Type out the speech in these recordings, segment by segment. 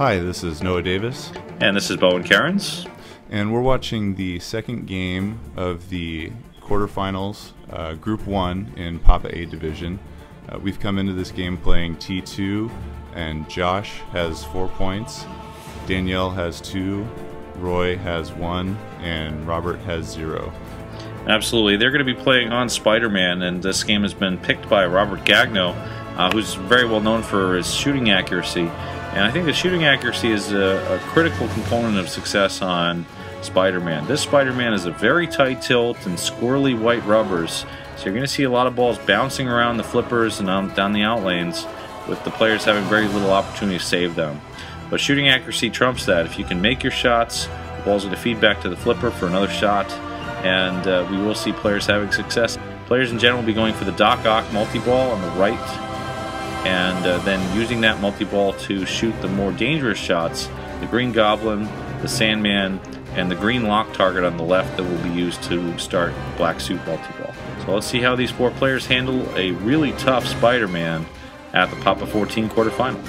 Hi, this is Noah Davis. And this is Bowen Cairns. And we're watching the second game of the quarterfinals, Group 1 in Papa A Division. We've come into this game playing T2, and Josh has 4 points, Danielle has 2, Roy has 1, and Robert has 0. Absolutely. They're going to be playing on Spider-Man, and this game has been picked by Robert Gagno, who's very well known for his shooting accuracy. And I think the shooting accuracy is a critical component of success on Spider-Man. This Spider-Man is a very tight tilt and squirrely white rubbers, so you're going to see a lot of balls bouncing around the flippers and down the out lanes, with the players having very little opportunity to save them. But shooting accuracy trumps that. If you can make your shots, the ball's going to feed back to the flipper for another shot, and we will see players having success. Players in general will be going for the Doc Ock multi-ball on the right, and then using that multi-ball to shoot the more dangerous shots, the Green Goblin, the Sandman, and the green lock target on the left that will be used to start Black Suit multi-ball. So let's see how these 4 players handle a really tough Spider-Man at the Papa 14 quarterfinal.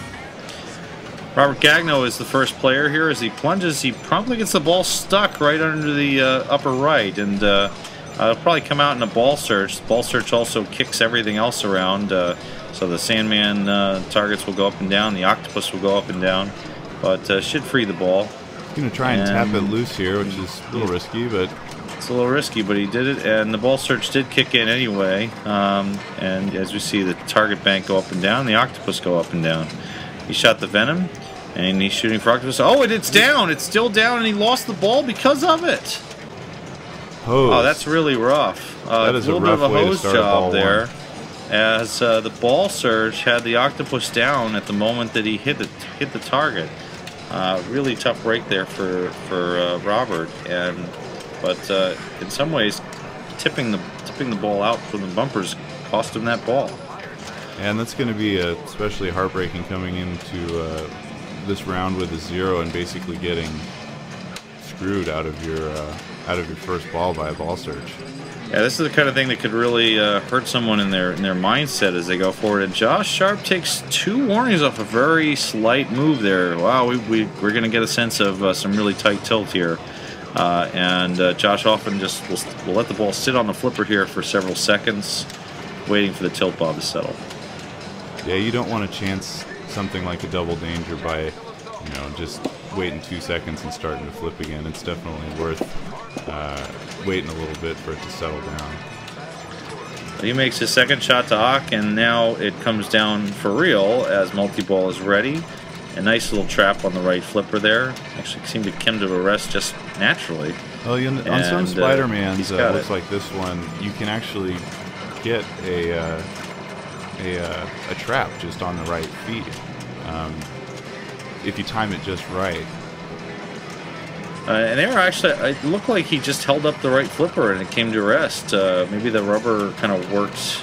Robert Gagno is the first player here. As he plunges, he promptly gets the ball stuck right under the upper right, and it'll probably come out in a ball search. The ball search also kicks everything else around, so the Sandman targets will go up and down, the Octopus will go up and down, but should free the ball. He's going to try and tap it loose here, which is a little risky, but... It's a little risky, but he did it, and the ball search did kick in anyway, and as we see the target bank go up and down, the Octopus go up and down. He shot the Venom, and he's shooting for Octopus. Oh, it's down! It's still down, and he lost the ball because of it! Hose. Oh, that's really rough. That is a little a rough bit of a way to hose start job ball there, one. as the ball surge had the Octopus down at the moment that he hit the target. Really tough break there for Robert, but in some ways, tipping the ball out from the bumpers cost him that ball. And that's going to be especially heartbreaking coming into this round with a 0 and basically getting screwed out of your first ball by a ball search. Yeah, this is the kind of thing that could really hurt someone in their mindset as they go forward. And Josh Sharp takes 2 warnings off a very slight move there. Wow, we're going to get a sense of some really tight tilt here. And Josh often just will let the ball sit on the flipper here for several seconds, waiting for the tilt bob to settle. Yeah, you don't want to chance something like a double danger by, just waiting 2 seconds and starting to flip again. It's definitely worth waiting a little bit for it to settle down. He makes his second shot to Ock, and now it comes down for real as multi-ball is ready. A nice little trap on the right flipper there. Actually seemed to come to a rest just naturally. Well, on some Spider-Mans, looks like this one, you can actually get a trap just on the right feet if you time it just right. And there actually, it looked like he just held up the right flipper and it came to rest. Maybe the rubber kind of worked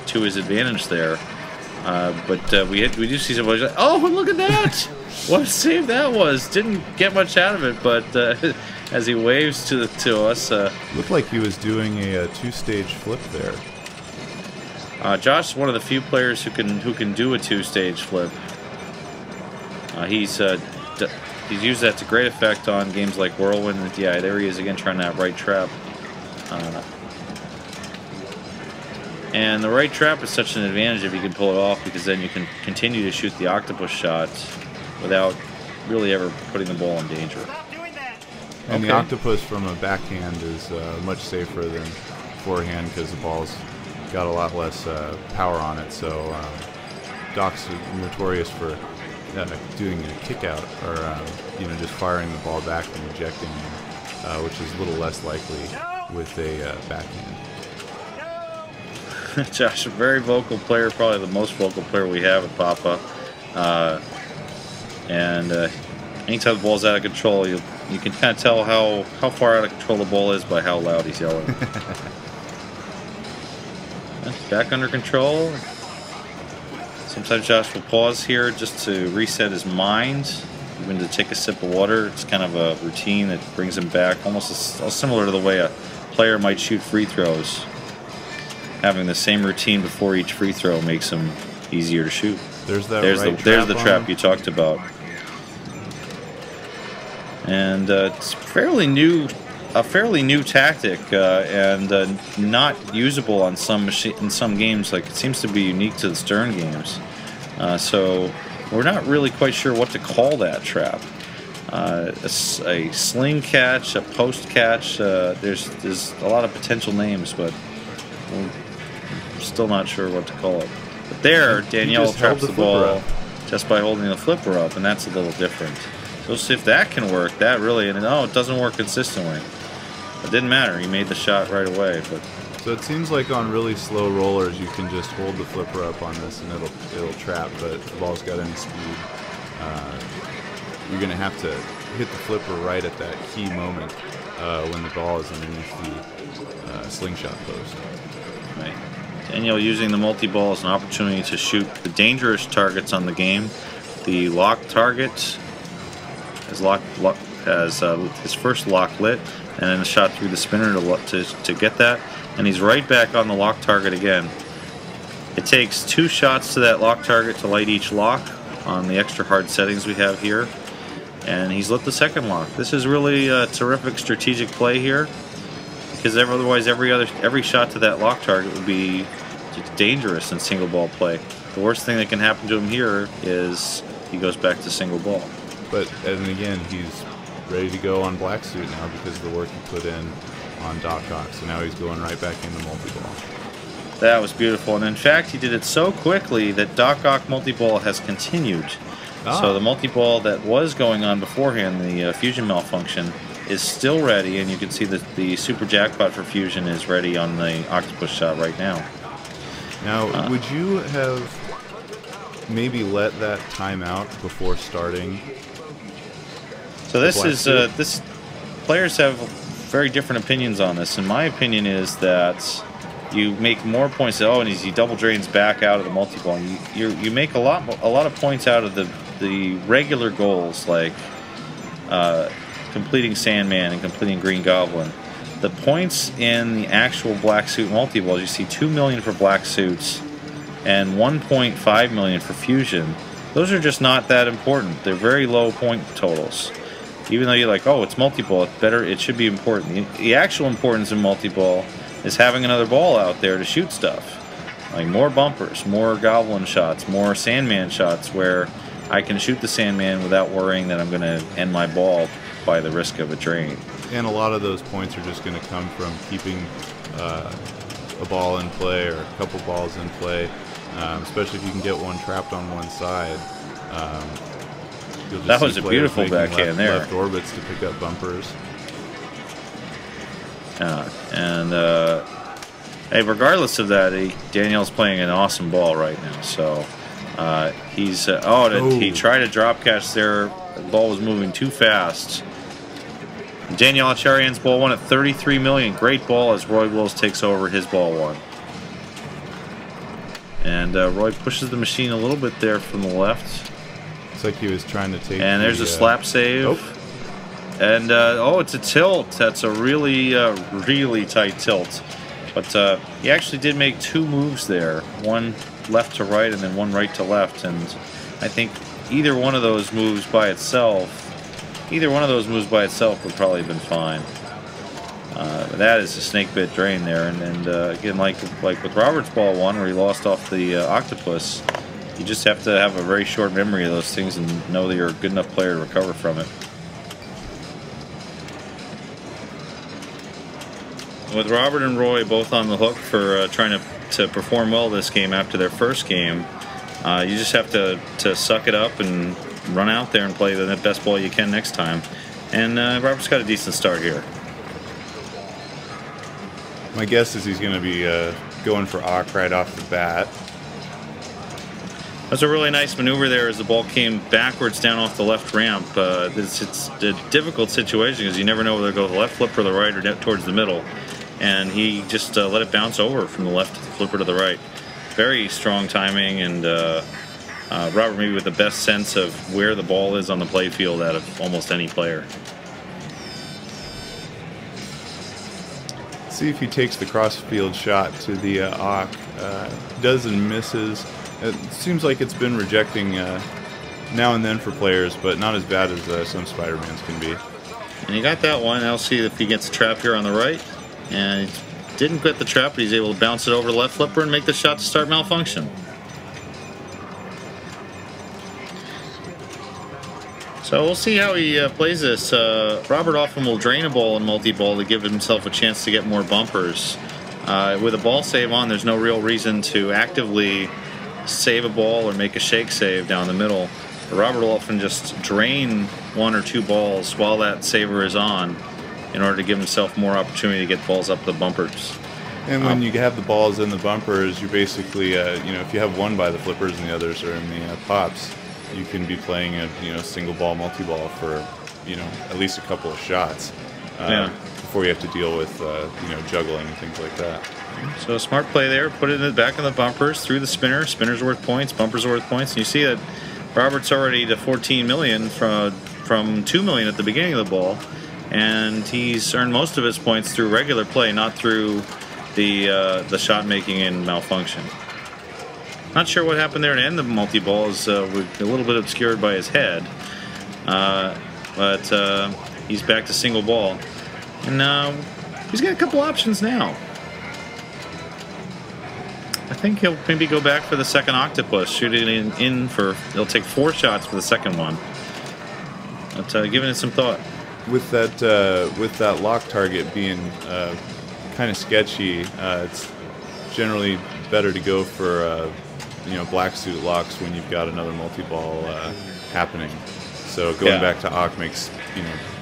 to his advantage there. But we do see somebody like, oh, look at that! What a save that was! Didn't get much out of it, but as he waves to us, looked like he was doing a 2-stage flip there. Josh is one of the few players who can do a 2-stage flip. He's used that to great effect on games like Whirlwind. Yeah, there he is again trying that right trap. And the right trap is such an advantage if you can pull it off, because then you can continue to shoot the Octopus shot without really ever putting the ball in danger. And the Octopus from a backhand is much safer than forehand because the ball's got a lot less power on it. So Doc's notorious for doing a kick out, or just firing the ball back and ejecting, which is a little less likely with a backhand. Josh, a very vocal player, probably the most vocal player we have at Papa. And anytime the ball's out of control, you can kind of tell how far out of control the ball is by how loud he's yelling. Back under control. Sometimes Josh will pause here just to reset his mind, even to take a sip of water. It's kind of a routine that brings him back, almost similar to the way a player might shoot free throws. Having the same routine before each free throw makes them easier to shoot. There's that. There's the trap you talked about. and it's fairly new. A fairly new tactic and not usable on in some games. Like, it seems to be unique to the Stern games. So we're not really quite sure what to call that trap. A sling catch, a post catch. There's a lot of potential names, but we're still not sure what to call it. But there, Danielle traps the ball just by holding the flipper up, and that's a little different. So we'll see if that can work. That really, and no, it doesn't work consistently. It didn't matter. He made the shot right away. But so it seems like on really slow rollers, you can just hold the flipper up on this and it'll trap. But if the ball's got any speed, you're going to have to hit the flipper right at that key moment when the ball is underneath the slingshot post. Right. Danielle using the multi-ball as an opportunity to shoot the dangerous targets on the game. The lock target has his first lock lit, and then a shot through the spinner to get that, and he's right back on the lock target again. It takes 2 shots to that lock target to light each lock on the extra hard settings we have here, and he's lit the second lock. This is really a terrific strategic play here, because otherwise every shot to that lock target would be dangerous in single ball play. The worst thing that can happen to him here is he goes back to single ball. But and again, he's ready to go on black suit now because of the work he put in on Doc Ock. So now he's going right back into multi-ball. That was beautiful, and in fact, he did it so quickly that Doc Ock multi-ball has continued. So the multi-ball that was going on beforehand, the fusion malfunction, is still ready, and you can see that the super jackpot for fusion is ready on the octopus shot right now. Now, would you have maybe let that time out before starting? So this players have very different opinions on this, and my opinion is that you make more points. Oh, and he double drains back out of the multi-ball. You make a lot of points out of the regular goals, like completing Sandman and completing Green Goblin. The points in the actual black suit multi-balls, you see 2 million for black suits and 1.5 million for fusion. Those are just not that important. They're very low point totals. Even though you're like, oh, it's multi-ball, it's better, it should be important. The actual importance in multi-ball is having another ball out there to shoot stuff. Like more bumpers, more goblin shots, more Sandman shots where I can shoot the Sandman without worrying that I'm going to end my ball by the risk of a drain. And a lot of those points are just going to come from keeping a ball in play or a couple balls in play, especially if you can get one trapped on one side. That was a beautiful backhand there. Left orbits to pick up bumpers. Hey, regardless of that, Danielle's playing an awesome ball right now. So he tried to drop catch there. The ball was moving too fast. Danielle Acharian's ball 1 at 33 million. Great ball as Roy Wills takes over his ball 1. And Roy pushes the machine a little bit there from the left. Looks like he was trying to take. And there's a slap save. Nope. And it's a tilt. That's a really, really tight tilt. But he actually did make 2 moves there. One left to right and then one right to left. And I think either one of those moves by itself would probably have been fine. That is a snake bit drain there. And again, like with Robert's ball 1 where he lost off the octopus, you just have to have a very short memory of those things and know that you're a good enough player to recover from it. With Robert and Roy both on the hook for trying to perform well this game after their first game, you just have to suck it up and run out there and play the best ball you can next time. And Robert's got a decent start here. My guess is he's going to be going for Ock right off the bat. That's a really nice maneuver there as the ball came backwards down off the left ramp. It's a difficult situation because you never know whether to go the left flipper or the right or towards the middle. And he just let it bounce over from the left to the flipper to the right. Very strong timing, and Robert maybe with the best sense of where the ball is on the play field out of almost any player. See if he takes the cross-field shot to the Ock. Does and misses. It seems like it's been rejecting now and then for players, but not as bad as some Spider-Mans can be. And he got that one. I'll see if he gets a trap here on the right. And he didn't get the trap, but he's able to bounce it over the left flipper and make the shot to start malfunction. So we'll see how he plays this. Robert often will drain a ball in multi-ball to give himself a chance to get more bumpers. With a ball save on, there's no real reason to actively save a ball or make a shake save down the middle. But Robert will often just drain 1 or 2 balls while that saver is on in order to give himself more opportunity to get balls up the bumpers. And when you have the balls in the bumpers, you're basically, you know, if you have one by the flippers and the others are in the pops, you can be playing a single ball multi-ball for at least a couple of shots before you have to deal with juggling and things like that. So smart play there. Put it back in the bumpers through the spinner. Spinner's worth points. Bumpers are worth points. And you see that Robert's already to 14 million from 2 million at the beginning of the ball, and he's earned most of his points through regular play, not through the shot making and malfunction. Not sure what happened there to end the multi-ball. Is a little bit obscured by his head. But he's back to single ball. And he's got a couple options now. I think he'll maybe go back for the second octopus, shoot it in for... He'll take 4 shots for the second one. But giving it some thought. With that lock target being kind of sketchy, it's generally better to go for... black suit locks when you've got another multi-ball happening. So going back to Ock makes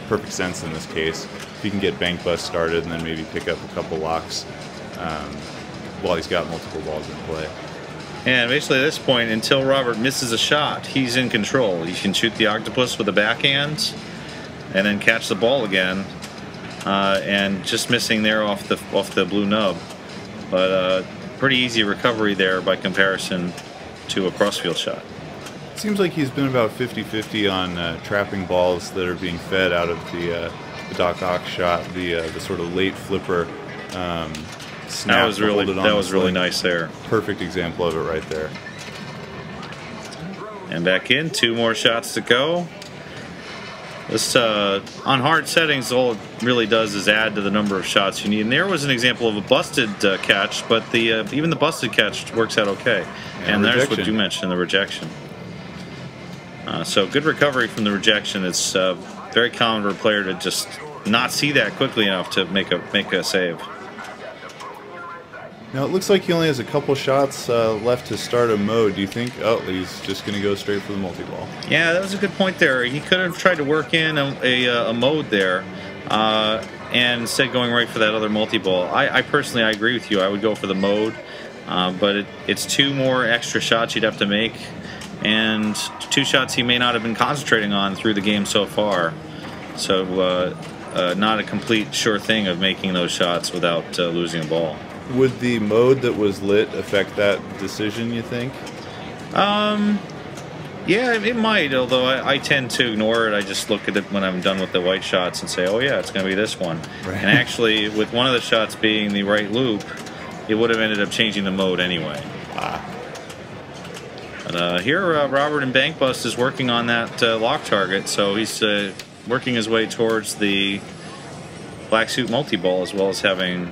perfect sense in this case. If you can get bank bust started and then maybe pick up a couple locks while he's got multiple balls in play. And basically at this point, until Robert misses a shot, he's in control. He can shoot the octopus with a backhand and then catch the ball again, and just missing there off the blue nub. But pretty easy recovery there by comparison to a crossfield shot. It seems like he's been about 50-50 on trapping balls that are being fed out of the Doc Ock shot, the sort of late flipper snap. That was really nice there. Perfect example of it right there. And back in, 2 more shots to go. This on hard settings, all it really does is add to the number of shots you need. And there was an example of a busted catch, but even the busted catch works out okay. And there's what you mentioned, the rejection. So good recovery from the rejection. It's very common for a player to just not see that quickly enough to make a save. Now it looks like he only has a couple shots left to start a mode. Do you think, he's just going to go straight for the multi-ball? Yeah, that was a good point there. He could have tried to work in a mode there, and instead going right for that other multi-ball. I personally, I agree with you. I would go for the mode, but it's 2 more extra shots you'd have to make, and 2 shots he may not have been concentrating on through the game so far. So not a complete sure thing of making those shots without losing a ball. Would the mode that was lit affect that decision, you think? Yeah, it might, although I tend to ignore it. I just look at it when I'm done with the white shots and say, oh yeah, it's going to be this one. Right. And actually, with one of the shots being the right loop, it would have ended up changing the mode anyway. But here, Robert in Bank Bust is working on that lock target, so he's working his way towards the black suit multi-ball as well as having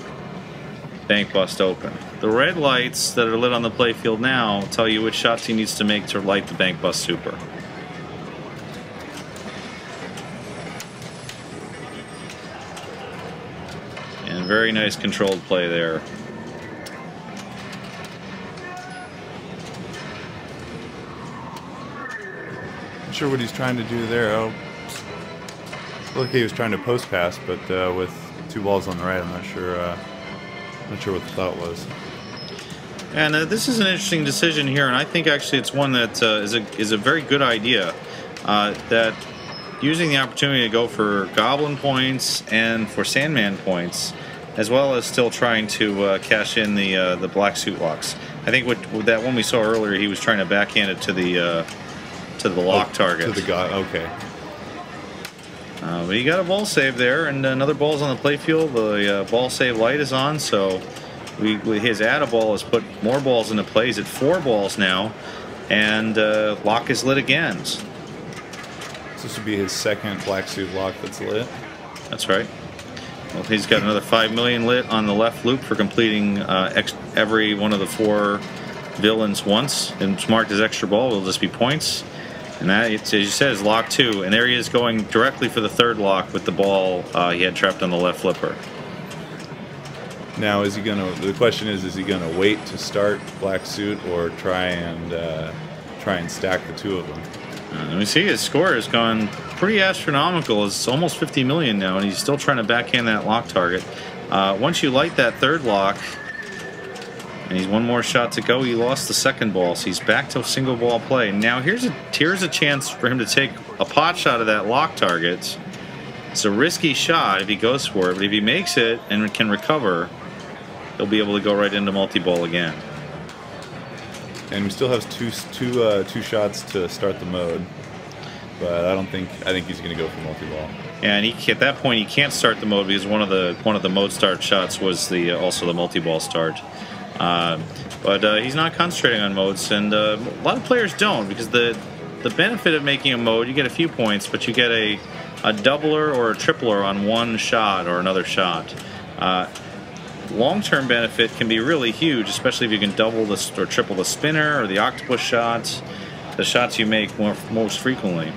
Bank Bust open. The red lights that are lit on the playfield now tell you which shots he needs to make to light the Bank Bust Super. And very nice controlled play there. Not sure what he's trying to do there. Look, he was trying to post pass, but with 2 balls on the right, I'm not sure. Not sure what the thought was. And this is an interesting decision here, and I think actually it's one that is a very good idea. That using the opportunity to go for Goblin points and for Sandman points, as well as still trying to cash in the black suit locks. I think with that one we saw earlier, he was trying to backhand it to the lock target. To the okay. But he got a ball save there, and another ball's on the playfield. The ball save light is on, so his add a ball has put more balls into play. He's at 4 balls now, and lock is lit again. So this would be his second black suit lock that's lit. That's right. Well, he's got another 5 million lit on the left loop for completing every one of the 4 villains once, and it's marked as extra ball. Will just be points. And that, as you said, is lock 2. And there he is going directly for the 3rd lock with the ball he had trapped on the left flipper. Now, is he gonna? The question is he gonna wait to start black suit or try and stack the 2 of them? Let me see. His score has gone pretty astronomical. It's almost 50 million now, and he's still trying to backhand that lock target. Once you light that 3rd lock, and he's 1 more shot to go, he lost the 2nd ball, so he's back to a single ball play. Now here's a chance for him to take a pot shot of that lock target. It's a risky shot if he goes for it, but if he makes it and can recover, he'll be able to go right into multi-ball again. And he still has two shots to start the mode, but I think he's going to go for multi-ball. Yeah, and at that point he can't start the mode because one of the mode start shots was also the multi-ball start. But he's not concentrating on modes, and a lot of players don't, because the benefit of making a mode, you get a few points, but you get a doubler or a tripler on 1 shot or another shot. Long-term benefit can be really huge, especially if you can double or triple the spinner or the octopus shots, the shots you make most frequently.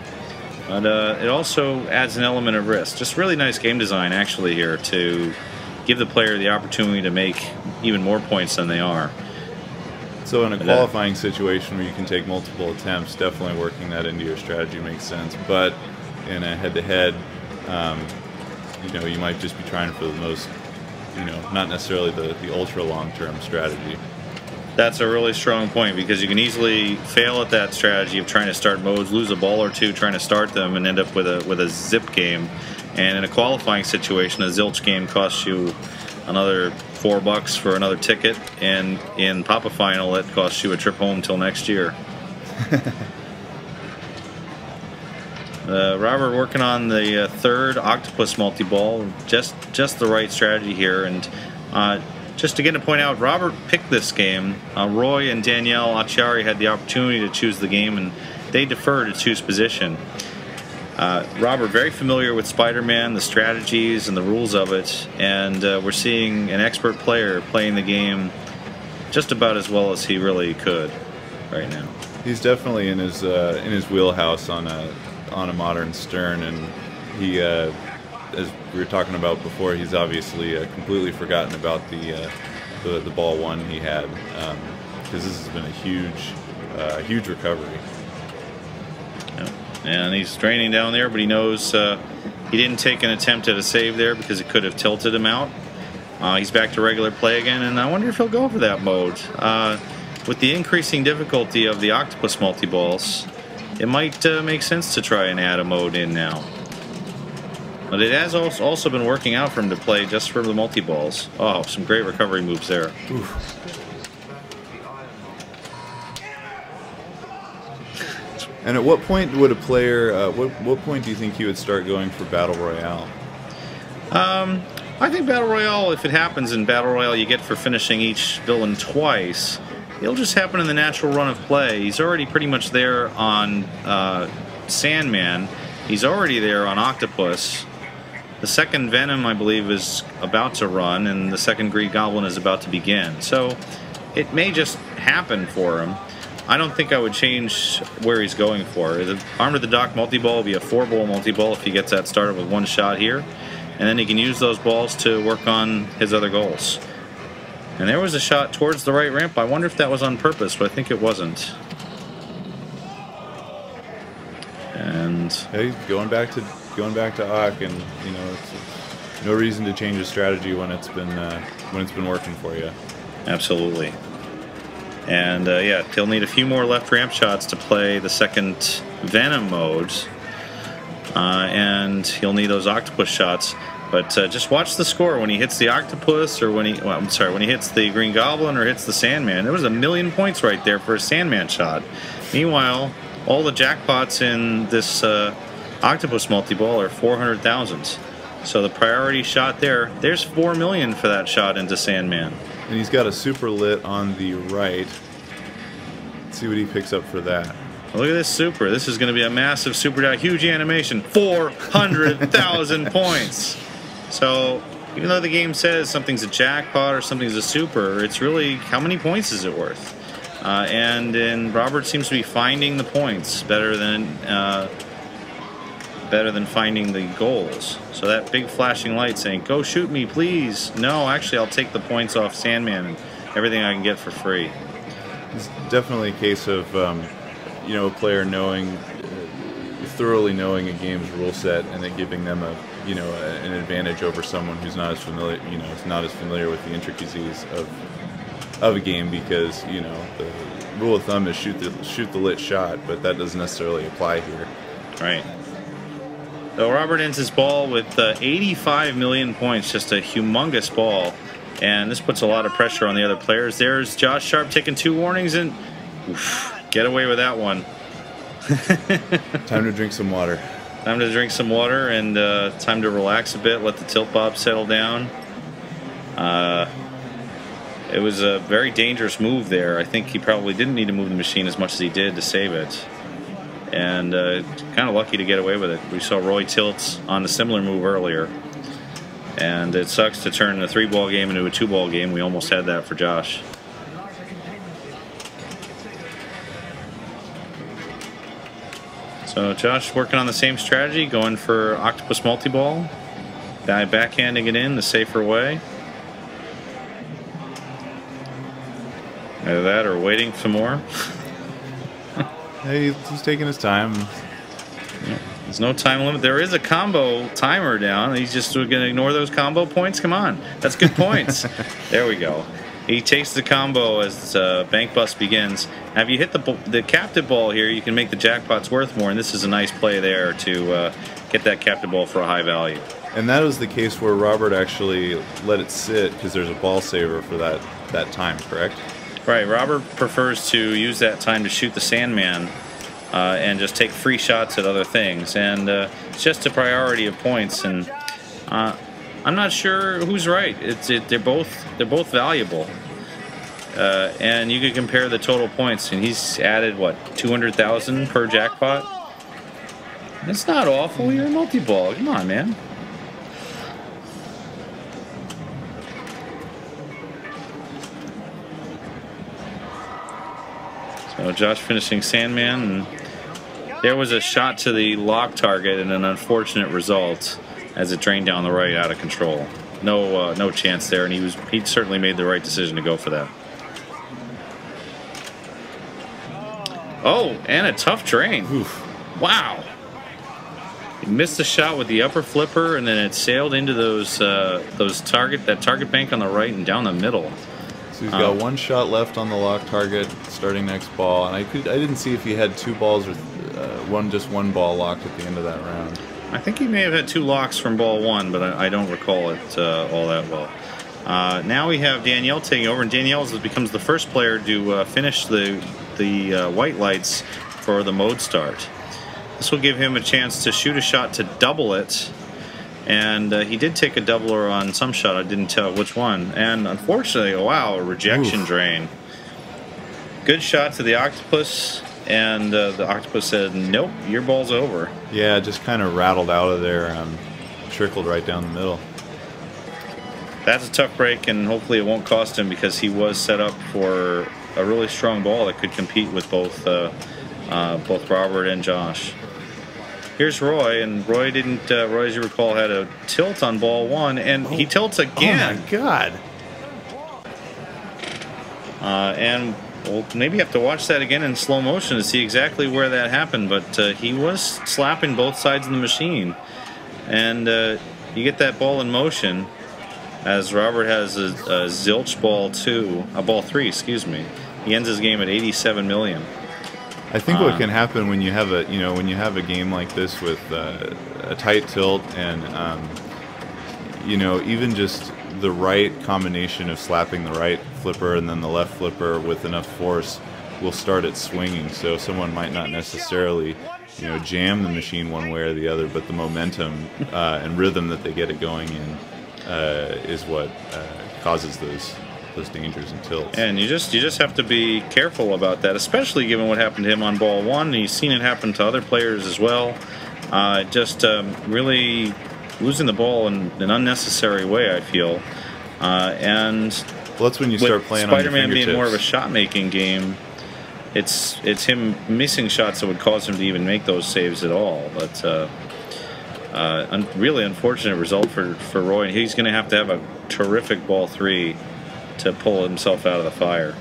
But it also adds an element of risk. Just really nice game design, actually, here to give the player the opportunity to make even more points than they are. So in a qualifying situation where you can take multiple attempts, definitely working that into your strategy makes sense. But in a head-to-head, you might just be trying for the most, not necessarily the ultra long-term strategy. That's a really strong point, because you can easily fail at that strategy of trying to start modes, lose a ball or 2 trying to start them, and end up with a zip game. And in a qualifying situation, a zilch game costs you another $4 for another ticket, and in Papa Final, it costs you a trip home till next year. Robert working on the 3rd octopus multi-ball, just the right strategy here. And just again to point out, Robert picked this game. Roy and Danielle Acciari had the opportunity to choose the game, and they deferred to choose position. Robert, very familiar with Spider-Man, the strategies and the rules of it, and we're seeing an expert player playing the game just about as well as he really could right now. He's definitely in his wheelhouse on a modern Stern, and he, as we were talking about before, he's obviously completely forgotten about the ball 1 he had, because this has been a huge recovery. Yep. And he's draining down there, but he knows he didn't take an attempt at a save there because it could have tilted him out. He's back to regular play again, and I wonder if he'll go for that mode. With the increasing difficulty of the octopus multi-balls, it might make sense to try and add a mode in now. But it has also been working out for him to play just for the multi-balls. Oh, some great recovery moves there. Oof. And at what point would a player, what point do you think he would start going for Battle Royale? I think Battle Royale, if it happens in Battle Royale you get for finishing each villain twice, it'll just happen in the natural run of play. He's already pretty much there on Sandman. He's already there on Octopus. The 2nd Venom, I believe, is about to run, and the 2nd Green Goblin is about to begin. So it may just happen for him. I don't think I would change where he's going for. The Arm to the Dock multi-ball will be a 4-ball multi-ball if he gets that started with 1 shot here. And then he can use those balls to work on his other goals. And there was a shot towards the right ramp. I wonder if that was on purpose, but I think it wasn't. And yeah, he's going back to Ock, and it's no reason to change his strategy when it's been working for you. Absolutely. And yeah, he'll need a few more left ramp shots to play the 2nd Venom mode, and he'll need those octopus shots. But just watch the score when he hits the octopus, or when he hits the Green Goblin or hits the Sandman. There was 1 million points right there for a Sandman shot. Meanwhile, all the jackpots in this octopus multi-ball are 400,000. So the priority shot there's 4 million for that shot into Sandman. And he's got a super lit on the right. Let's see what he picks up for that. Look at this super. This is going to be a massive super die. Huge animation. 400,000 points. So even though the game says something's a jackpot or something's a super, it's really how many points is it worth? And Robert seems to be finding the points better than finding the goals. So that big flashing light saying, "Go shoot me, please." No, actually, I'll take the points off Sandman and everything I can get for free. It's definitely a case of you know, a player knowing, thoroughly knowing a game's rule set, and then giving them a, you know, an advantage over someone who's not as familiar, you know, is not as familiar with the intricacies of a game, because, you know, the rule of thumb is shoot the lit shot, but that doesn't necessarily apply here. Right. So Robert ends his ball with 85 million points, just a humongous ball, and this puts a lot of pressure on the other players. There's Josh Sharp taking 2 warnings and get away with that one. Time to drink some water. Time to drink some water, and time to relax a bit, let the tilt bob settle down. It was a very dangerous move there. I think he probably didn't need to move the machine as much as he did to save it. And kind of lucky to get away with it. We saw Roy tilt on a similar move earlier. And it sucks to turn a 3-ball game into a 2-ball game. We almost had that for Josh. So Josh working on the same strategy, going for Octopus Multiball. Guy backhanding it in the safer way. Either that or waiting some more. Hey, he's taking his time. Yeah, there's no time limit. There is a combo timer down. He's just going to ignore those combo points? Come on. That's good points. There we go. He takes the combo as Bank Bust begins. Now, if you hit the captive ball here, you can make the jackpots worth more, and this is a nice play there to get that captive ball for a high value. And that was the case where Robert actually let it sit because there's a ball saver for that time, correct? Right. Robert prefers to use that time to shoot the Sandman and just take free shots at other things. And it's just a priority of points. And I'm not sure who's right. They're both valuable. And you could compare the total points. And he's added, what, 200,000 per jackpot? It's not awful. You're a multi-ball. Come on, man. So Josh finishing Sandman, and there was a shot to the lock target and an unfortunate result as it drained down the right out of control. No chance there, and he certainly made the right decision to go for that. Oh, and a tough drain. Oof. Wow. He missed the shot with the upper flipper, and then it sailed into that target bank on the right and down the middle. So he's got one shot left on the lock target starting next ball, and I didn't see if he had 2 balls or just one ball locked at the end of that round. I think he may have had 2 locks from ball 1, but I don't recall it all that well. Now we have Danielle taking over, and Danielle becomes the first player to finish the white lights for the mode start. This will give him a chance to shoot a shot to double it. And he did take a doubler on some shot. I didn't tell which one. And unfortunately, wow, a rejection drain. Good shot to the octopus. And the octopus said, nope, your ball's over. Yeah, just kind of rattled out of there. Trickled right down the middle. That's a tough break, and hopefully it won't cost him, because he was set up for a really strong ball that could compete with both Robert and Josh. Here's Roy, and Roy, as you recall, had a tilt on ball 1, and he tilts again. Oh my God! And we'll maybe have to watch that again in slow motion to see exactly where that happened. But he was slapping both sides of the machine, and you get that ball in motion. As Robert has a zilch ball 2, a ball 3, excuse me. He ends his game at 87 million. I think what can happen when you have a game like this with a tight tilt and even just the right combination of slapping the right flipper and then the left flipper with enough force will start it swinging. So someone might not necessarily jam the machine one way or the other, but the momentum and rhythm that they get it going in is what causes those dangers and tilts. And you just have to be careful about that, especially given what happened to him on ball 1. And you've seen it happen to other players as well. Really losing the ball in an unnecessary way, I feel. And well, that's when you start playing Spider-Man on your being more of a shot-making game. It's him missing shots that would cause him to even make those saves at all. But really unfortunate result for Roy. He's going to have a terrific ball 3 to pull himself out of the fire.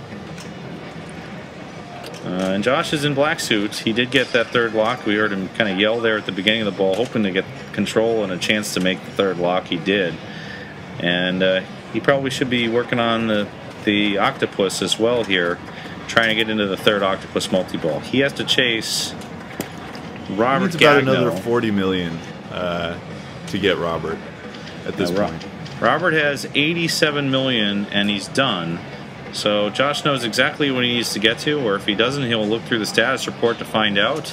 And Josh is in black suit. He did get that third lock. We heard him kind of yell there at the beginning of the ball, hoping to get control and a chance to make the third lock. He did. And he probably should be working on the octopus as well here, trying to get into the third octopus multi-ball. He has to chase Robert Gagno. About another 40 million to get Robert at this point. Robert has 87 million and he's done. So Josh knows exactly what he needs to get to, or if he doesn't, he'll look through the status report to find out.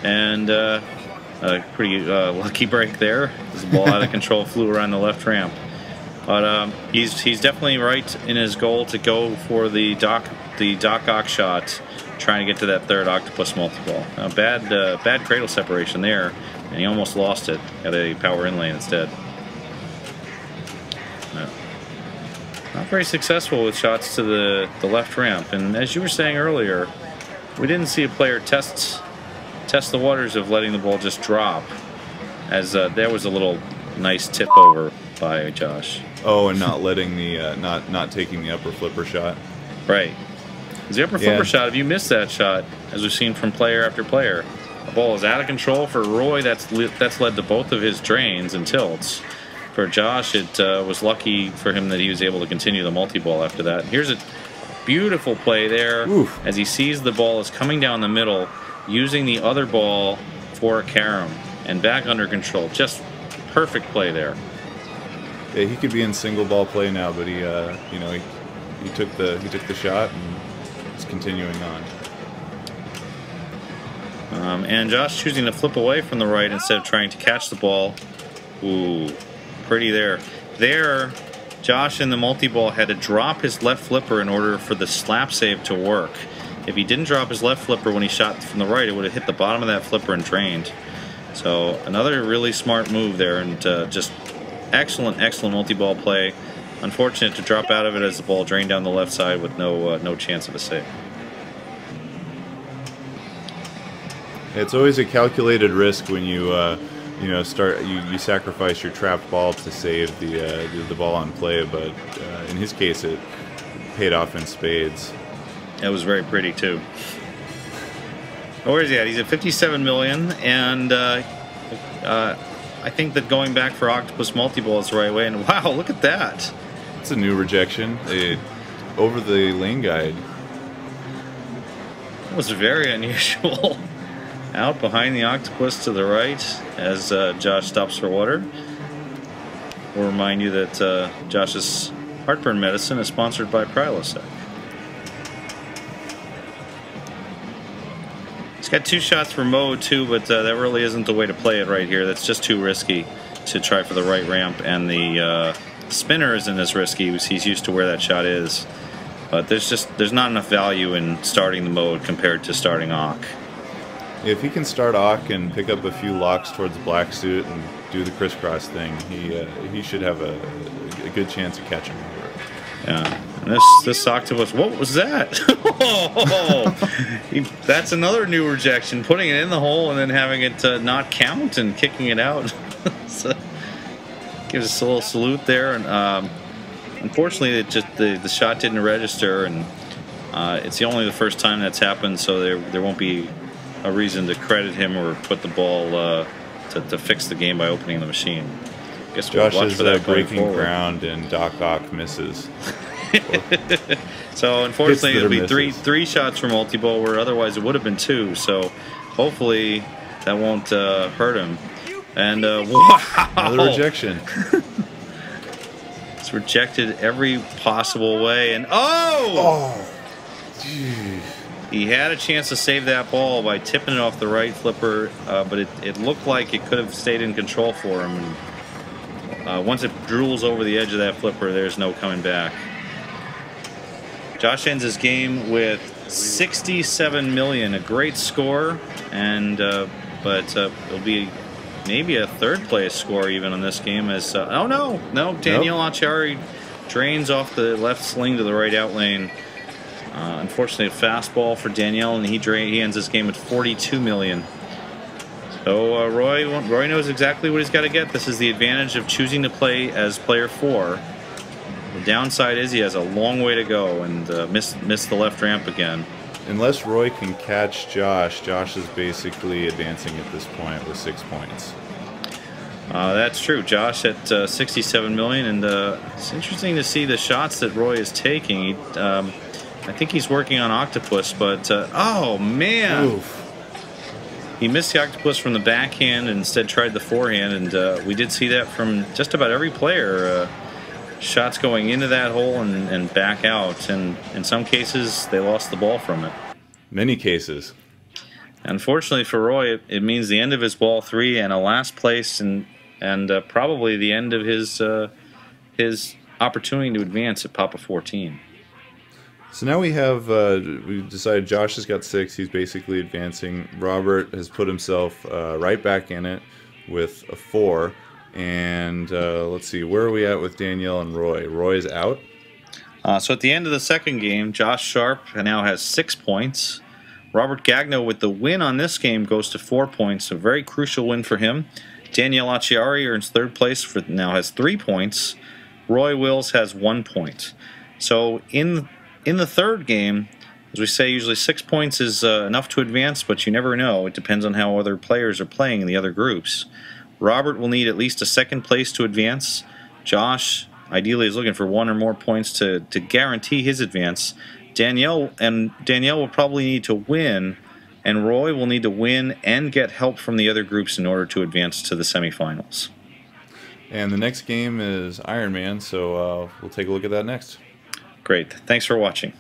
And a pretty lucky break there. The ball out of control flew around the left ramp. But he's definitely right in his goal to go for the Doc Ock shot, trying to get to that third octopus multi-ball. Bad cradle separation there, and he almost lost it at a power in lane instead. Not very successful with shots to the left ramp. And as you were saying earlier, we didn't see a player test the waters of letting the ball just drop, as there was a little nice tip over by Josh. Oh, and not letting the not taking the upper flipper shot. Right. The upper flipper shot, if you miss that shot, as we've seen from player after player, the ball is out of control for Roy. That's led to both of his drains and tilts. For Josh, it was lucky for him that he was able to continue the multi-ball after that. Here's a beautiful play there. Oof. As he sees the ball is coming down the middle, using the other ball for a carom and back under control. Just perfect play there. Yeah, he could be in single ball play now, but he took the shot and is continuing on. And Josh choosing to flip away from the right instead of trying to catch the ball. Ooh. Pretty there. There, Josh in the multi-ball had to drop his left flipper in order for the slap save to work. If he didn't drop his left flipper when he shot from the right, it would have hit the bottom of that flipper and drained. So another really smart move there, and just excellent multi-ball play. Unfortunate to drop out of it as the ball drained down the left side with no chance of a save. It's always a calculated risk when you you sacrifice your trapped ball to save the ball on play, but in his case it paid off in spades. It was very pretty too. Where is he at? He's at 57 million, and I think that going back for octopus multi-ball is the right way. And wow, look at that! It's a new rejection over the lane guide. It was very unusual. Out behind the octopus to the right as Josh stops for water. We'll remind you that Josh's heartburn medicine is sponsored by Prilosec. He's got 2 shots for mode too, but that really isn't the way to play it right here. That's just too risky to try for the right ramp, and the spinner isn't as risky. He's used to where that shot is. But there's not enough value in starting the mode compared to starting Ock. If he can start Ock and pick up a few locks towards black suit and do the crisscross thing, he should have a good chance of catching over it. Yeah, and this octopus, what was that? That's another new rejection. Putting it in the hole and then having it not count and kicking it out. So, gives us a little salute there, and unfortunately, the shot didn't register, and it's the first time that's happened, so there won't be a reason to credit him or put the ball to fix the game by opening the machine. Guess Josh we'll watch is for that breaking ground, and Doc Ock misses. So unfortunately, it'll be three shots for multi-ball, where otherwise it would have been 2. So hopefully that won't hurt him. And wow, another rejection. It's rejected every possible way, and oh, geez. He had a chance to save that ball by tipping it off the right flipper, but it looked like it could have stayed in control for him. And once it drools over the edge of that flipper, there's no coming back. Josh ends his game with 67 million, a great score, and but it'll be maybe a third place score even on this game. As oh no, Danielle Acciari drains off the left sling to the right out lane. Unfortunately, a fastball for Danielle, and he ends this game at 42 million. So Roy knows exactly what he's got to get. This is the advantage of choosing to play as player 4. The downside is he has a long way to go and missed the left ramp again. Unless Roy can catch Josh, Josh is basically advancing at this point with 6 points. That's true. Josh at 67 million, and it's interesting to see the shots that Roy is taking. I think he's working on Octopus, but oh man! Oof. He missed the Octopus from the backhand and instead tried the forehand, and we did see that from just about every player. Shots going into that hole and back out, and in some cases they lost the ball from it. Many cases. Unfortunately for Roy, it means the end of his ball 3 and a last place, and probably the end of his opportunity to advance at Papa 14. So now we have we decided Josh has got 6. He's basically advancing. Robert has put himself right back in it with a 4. And let's see, where are we at with Danielle and Roy? Roy's out. So at the end of the second game, Josh Sharp now has 6 points. Robert Gagno with the win on this game goes to 4 points. A very crucial win for him. Danielle Acciari earns 3rd place, now has 3 points. Roy Wills has 1 point. So in the third game, as we say, usually 6 points is enough to advance, but you never know. It depends on how other players are playing in the other groups. Robert will need at least a 2nd place to advance. Josh ideally is looking for 1 or more points to guarantee his advance. Danielle will probably need to win, and Roy will need to win and get help from the other groups in order to advance to the semifinals. And the next game is Iron Man, so we'll take a look at that next. Great. Thanks for watching.